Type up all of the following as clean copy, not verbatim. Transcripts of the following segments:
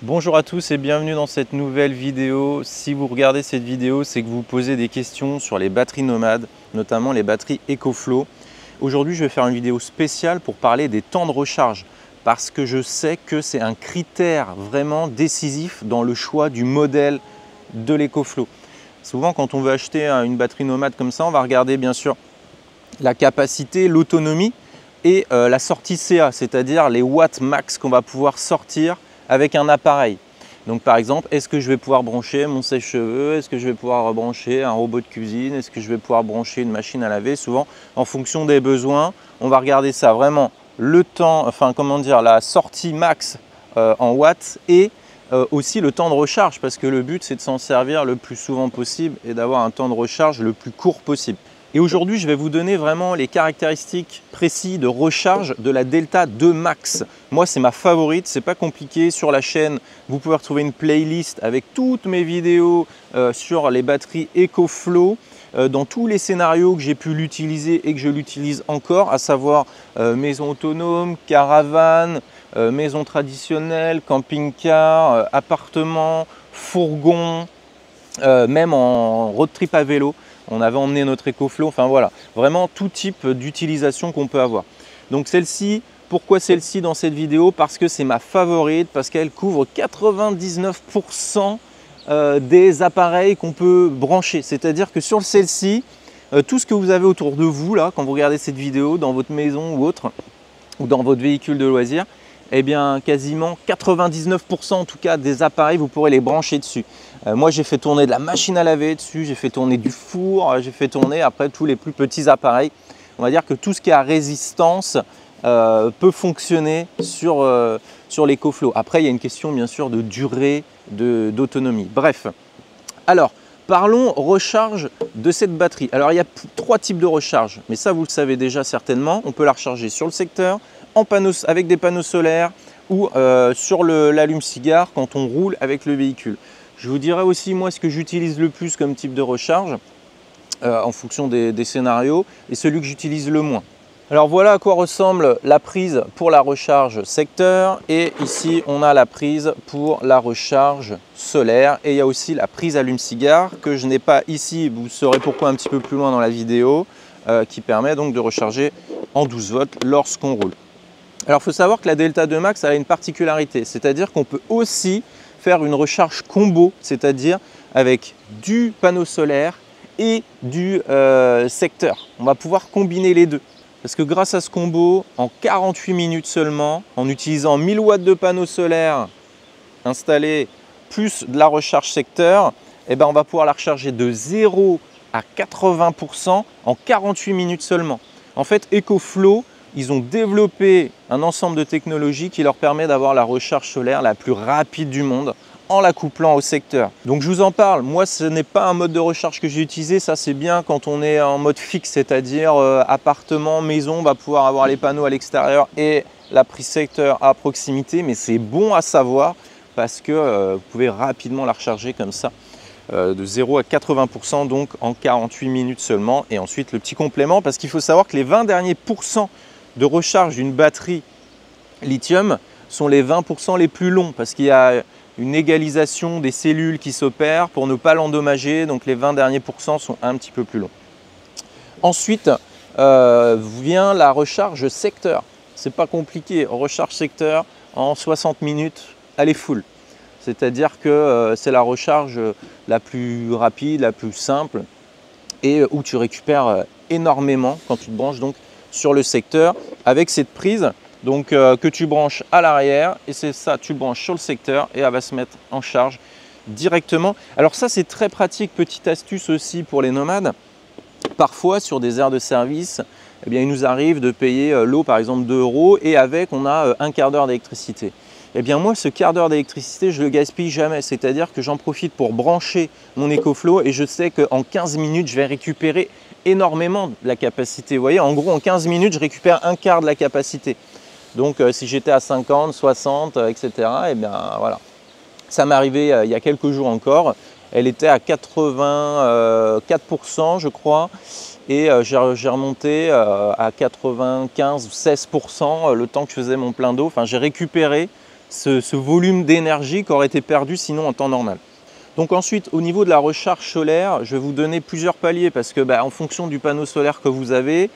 Bonjour à tous et bienvenue dans cette nouvelle vidéo. Si vous regardez cette vidéo, c'est que vous posez des questions sur les batteries nomades, notamment les batteries EcoFlow. Aujourd'hui, je vais faire une vidéo spéciale pour parler des temps de recharge parce que je sais que c'est un critère vraiment décisif dans le choix du modèle de l'EcoFlow. Souvent, quand on veut acheter une batterie nomade comme ça, on va regarder bien sûr la capacité, l'autonomie et la sortie CA, c'est-à-dire les watts max qu'on va pouvoir sortir avec un appareil. Donc par exemple, est-ce que je vais pouvoir brancher mon sèche-cheveux? Est-ce que je vais pouvoir brancher un robot de cuisine? Est-ce que je vais pouvoir brancher une machine à laver? Souvent, en fonction des besoins, on va regarder ça vraiment le temps, la sortie max en watts et aussi le temps de recharge, parce que le but c'est de s'en servir le plus souvent possible et d'avoir un temps de recharge le plus court possible. Et aujourd'hui, je vais vous donner vraiment les caractéristiques précises de recharge de la Delta 2 Max. Moi, c'est ma favorite, c'est pas compliqué. Sur la chaîne, vous pouvez retrouver une playlist avec toutes mes vidéos sur les batteries EcoFlow, dans tous les scénarios que j'ai pu l'utiliser et que je l'utilise encore, à savoir maison autonome, caravane, maison traditionnelle, camping-car, appartement, fourgon, même en road trip à vélo. On avait emmené notre EcoFlow, enfin voilà, vraiment tout type d'utilisation qu'on peut avoir. Donc celle-ci, pourquoi celle-ci dans cette vidéo? Parce que c'est ma favorite, parce qu'elle couvre 99% des appareils qu'on peut brancher. C'est-à-dire que sur celle-ci, tout ce que vous avez autour de vous, là, quand vous regardez cette vidéo, dans votre maison ou autre, ou dans votre véhicule de loisirs, eh bien quasiment 99% en tout cas des appareils, vous pourrez les brancher dessus. Moi j'ai fait tourner de la machine à laver dessus, j'ai fait tourner du four, j'ai fait tourner après tous les plus petits appareils. On va dire que tout ce qui a résistance peut fonctionner sur l'EcoFlow. Après il y a une question bien sûr de durée, d'autonomie. Bref, alors parlons recharge de cette batterie. Alors il y a trois types de recharge, mais ça vous le savez déjà certainement. On peut la recharger sur le secteur, avec des panneaux solaires ou sur l'allume-cigare quand on roule avec le véhicule. Je vous dirai aussi moi ce que j'utilise le plus comme type de recharge en fonction des scénarios et celui que j'utilise le moins. Alors voilà à quoi ressemble la prise pour la recharge secteur, et ici on a la prise pour la recharge solaire, et il y a aussi la prise allume-cigare que je n'ai pas ici, vous saurez pourquoi un petit peu plus loin dans la vidéo, qui permet donc de recharger en 12 volts lorsqu'on roule. Alors il faut savoir que la Delta 2 Max a une particularité, c'est-à-dire qu'on peut aussi faire une recharge combo, c'est-à-dire avec du panneau solaire et du secteur. On va pouvoir combiner les deux. Parce que grâce à ce combo, en 48 minutes seulement, en utilisant 1000 watts de panneaux solaires installés plus de la recharge secteur, eh ben on va pouvoir la recharger de 0 à 80% en 48 minutes seulement. En fait, EcoFlow, ils ont développé un ensemble de technologies qui leur permet d'avoir la recharge solaire la plus rapide du monde en la couplant au secteur. Donc je vous en parle, moi ce n'est pas un mode de recharge que j'ai utilisé, ça c'est bien quand on est en mode fixe, c'est-à-dire appartement, maison, on va pouvoir avoir les panneaux à l'extérieur et la prise secteur à proximité, mais c'est bon à savoir parce que vous pouvez rapidement la recharger comme ça, de 0 à 80%, donc en 48 minutes seulement. Et ensuite le petit complément, parce qu'il faut savoir que les 20 derniers pourcents de recharge d'une batterie lithium sont les 20% les plus longs, parce qu'il y a une égalisation des cellules qui s'opère pour ne pas l'endommager, donc les 20 derniers pourcents sont un petit peu plus longs. Ensuite vient la recharge secteur. C'est pas compliqué, recharge secteur en 60 minutes, elle est full. C'est-à-dire que c'est la recharge la plus rapide, la plus simple, et où tu récupères énormément quand tu te branches donc sur le secteur avec cette prise donc, que tu branches à l'arrière, et c'est ça, tu branches sur le secteur et elle va se mettre en charge directement. Alors ça c'est très pratique, petite astuce aussi pour les nomades. Parfois sur des aires de service, eh bien, il nous arrive de payer l'eau par exemple 2 € et avec on a un quart d'heure d'électricité. Eh bien moi ce quart d'heure d'électricité je le gaspille jamais, c'est-à-dire que j'en profite pour brancher mon EcoFlow et je sais qu'en 15 minutes je vais récupérer énormément de la capacité. Vous voyez, en gros en 15 minutes je récupère un quart de la capacité. Donc si j'étais à 50, 60, etc., eh bien voilà. Ça m'est arrivé il y a quelques jours encore, elle était à 84% je crois, et j'ai remonté à 95 ou 16% le temps que je faisais mon plein d'eau. Enfin j'ai récupéré ce volume d'énergie qui aurait été perdu sinon en temps normal. Donc ensuite, au niveau de la recharge solaire, je vais vous donner plusieurs paliers parce que en fonction du panneau solaire que vous avez,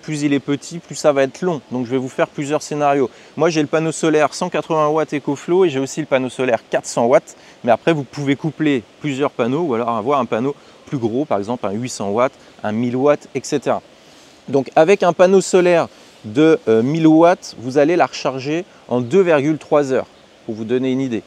plus il est petit, plus ça va être long. Donc je vais vous faire plusieurs scénarios. Moi, j'ai le panneau solaire 180 watts EcoFlow et j'ai aussi le panneau solaire 400 watts. Mais après, vous pouvez coupler plusieurs panneaux ou alors avoir un panneau plus gros, par exemple un 800 watts, un 1000 watts, etc. Donc avec un panneau solaire de 1000 watts, vous allez la recharger en 2,3 heures, pour vous donner une idée.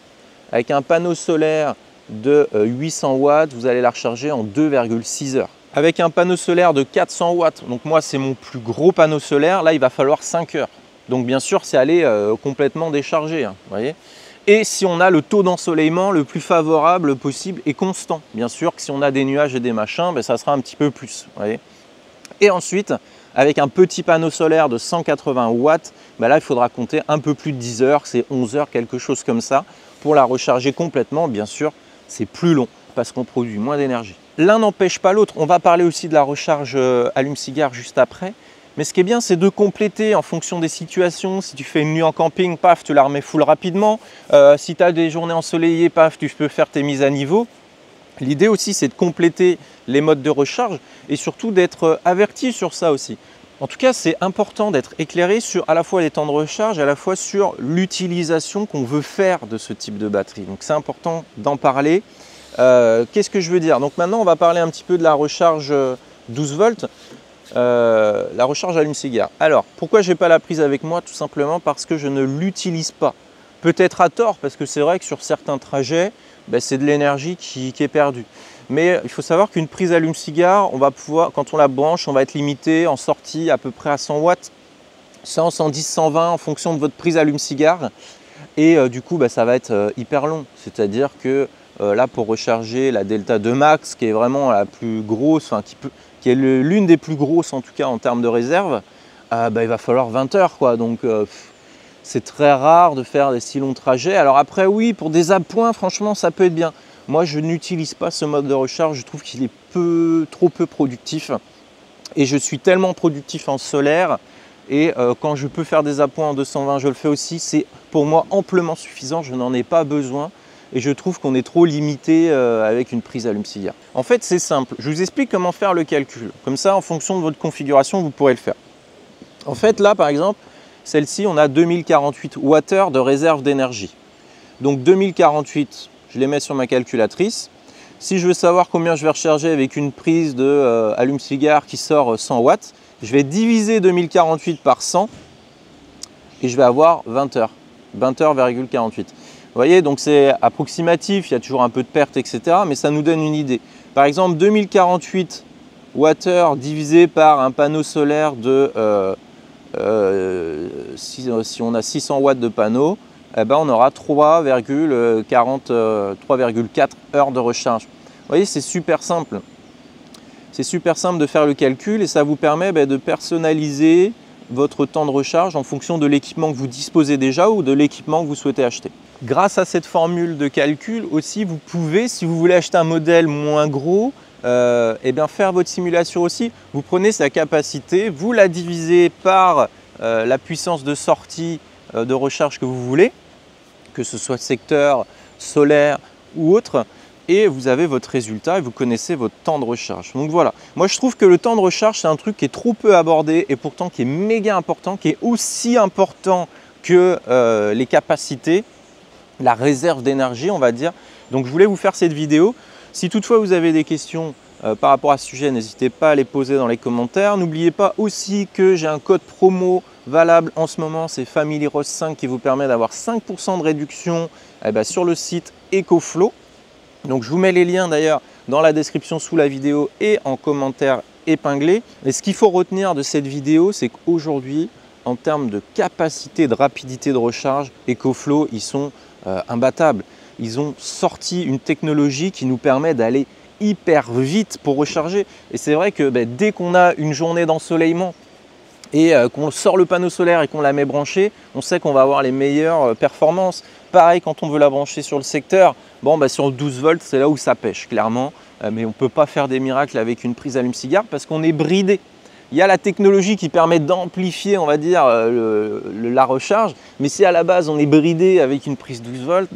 Avec un panneau solaire de 800 watts, vous allez la recharger en 2,6 heures. Avec un panneau solaire de 400 watts, donc moi c'est mon plus gros panneau solaire, là il va falloir 5 heures. Donc bien sûr c'est aller complètement décharger, hein, voyez. Et si on a le taux d'ensoleillement le plus favorable possible et constant, bien sûr que si on a des nuages et des machins, ça sera un petit peu plus, voyez. Et ensuite, avec un petit panneau solaire de 180 watts, là il faudra compter un peu plus de 10 heures, c'est 11 heures, quelque chose comme ça, pour la recharger complètement. Bien sûr, c'est plus long parce qu'on produit moins d'énergie. L'un n'empêche pas l'autre. On va parler aussi de la recharge allume-cigare juste après. Mais ce qui est bien, c'est de compléter en fonction des situations. Si tu fais une nuit en camping, paf, tu la remets full rapidement. Si tu as des journées ensoleillées, paf, tu peux faire tes mises à niveau. L'idée aussi, c'est de compléter les modes de recharge et surtout d'être averti sur ça aussi. En tout cas, c'est important d'être éclairé sur à la fois les temps de recharge et à la fois sur l'utilisation qu'on veut faire de ce type de batterie. Donc c'est important d'en parler. Qu'est-ce que je veux dire? Donc maintenant, on va parler un petit peu de la recharge 12 volts, la recharge allume-cigare. Alors, pourquoi je n'ai pas la prise avec moi? Tout simplement parce que je ne l'utilise pas. Peut-être à tort, parce que c'est vrai que sur certains trajets, c'est de l'énergie qui est perdue. Mais il faut savoir qu'une prise allume-cigare, on va pouvoir, quand on la branche, on va être limité en sortie à peu près à 100 watts, 100, 110, 120 en fonction de votre prise allume-cigare. Et du coup, ça va être hyper long. C'est-à-dire que là, pour recharger la Delta 2 Max, qui est vraiment la plus grosse, qui est l'une des plus grosses en tout cas en termes de réserve, il va falloir 20 heures, quoi. Donc c'est très rare de faire des si longs trajets. Alors après, oui, pour des appoints, franchement, ça peut être bien. Moi, je n'utilise pas ce mode de recharge. Je trouve qu'il est trop peu productif. Et je suis tellement productif en solaire. Et quand je peux faire des appoints en 220, je le fais aussi. C'est pour moi amplement suffisant. Je n'en ai pas besoin. Et je trouve qu'on est trop limité avec une prise allume-cigare. En fait, c'est simple. Je vous explique comment faire le calcul. Comme ça, en fonction de votre configuration, vous pourrez le faire. En fait, là, par exemple, celle-ci, on a 2048 Wh de réserve d'énergie. Donc 2048, je les mets sur ma calculatrice. Si je veux savoir combien je vais recharger avec une prise de allume-cigare qui sort 100 watts, je vais diviser 2048 par 100 et je vais avoir 20 heures. 20 heures,48. Vous voyez, donc c'est approximatif, il y a toujours un peu de perte, etc. Mais ça nous donne une idée. Par exemple, 2048 Wh divisé par un panneau solaire de... si on a 600 watts de panneau, on aura 3,4 heures de recharge. Vous voyez, c'est super simple. C'est super simple de faire le calcul et ça vous permet de personnaliser votre temps de recharge en fonction de l'équipement que vous disposez déjà ou de l'équipement que vous souhaitez acheter. Grâce à cette formule de calcul aussi, vous pouvez, si vous voulez acheter un modèle moins gros, faire votre simulation aussi. Vous prenez sa capacité, vous la divisez par la puissance de sortie de recharge que vous voulez, que ce soit secteur, solaire ou autre, et vous avez votre résultat et vous connaissez votre temps de recharge. Donc voilà, moi je trouve que le temps de recharge c'est un truc qui est trop peu abordé et pourtant qui est méga important, qui est aussi important que les capacités, la réserve d'énergie on va dire. Donc je voulais vous faire cette vidéo. Si toutefois vous avez des questions par rapport à ce sujet, n'hésitez pas à les poser dans les commentaires. N'oubliez pas aussi que j'ai un code promo valable en ce moment, c'est FamilyRose5 qui vous permet d'avoir 5% de réduction sur le site EcoFlow. Donc je vous mets les liens d'ailleurs dans la description sous la vidéo et en commentaire épinglé. Et ce qu'il faut retenir de cette vidéo, c'est qu'aujourd'hui, en termes de capacité, de rapidité de recharge, EcoFlow, ils sont imbattables. Ils ont sorti une technologie qui nous permet d'aller hyper vite pour recharger. Et c'est vrai que dès qu'on a une journée d'ensoleillement et qu'on sort le panneau solaire et qu'on la met branchée, on sait qu'on va avoir les meilleures performances. Pareil, quand on veut la brancher sur le secteur, sur le 12 volts, c'est là où ça pêche, clairement. Mais on ne peut pas faire des miracles avec une prise allume-cigare parce qu'on est bridé. Il y a la technologie qui permet d'amplifier, on va dire, la recharge, mais si à la base on est bridé avec une prise 12 volts,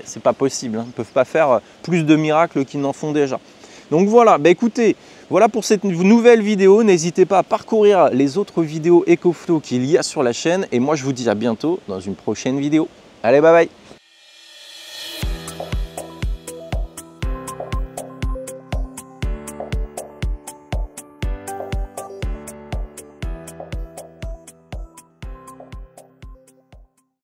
c'est pas possible. Ils ne peuvent pas faire plus de miracles qu'ils n'en font déjà. Donc voilà, écoutez, voilà pour cette nouvelle vidéo. N'hésitez pas à parcourir les autres vidéos EcoFlow qu'il y a sur la chaîne. Et moi, je vous dis à bientôt dans une prochaine vidéo. Allez, bye bye!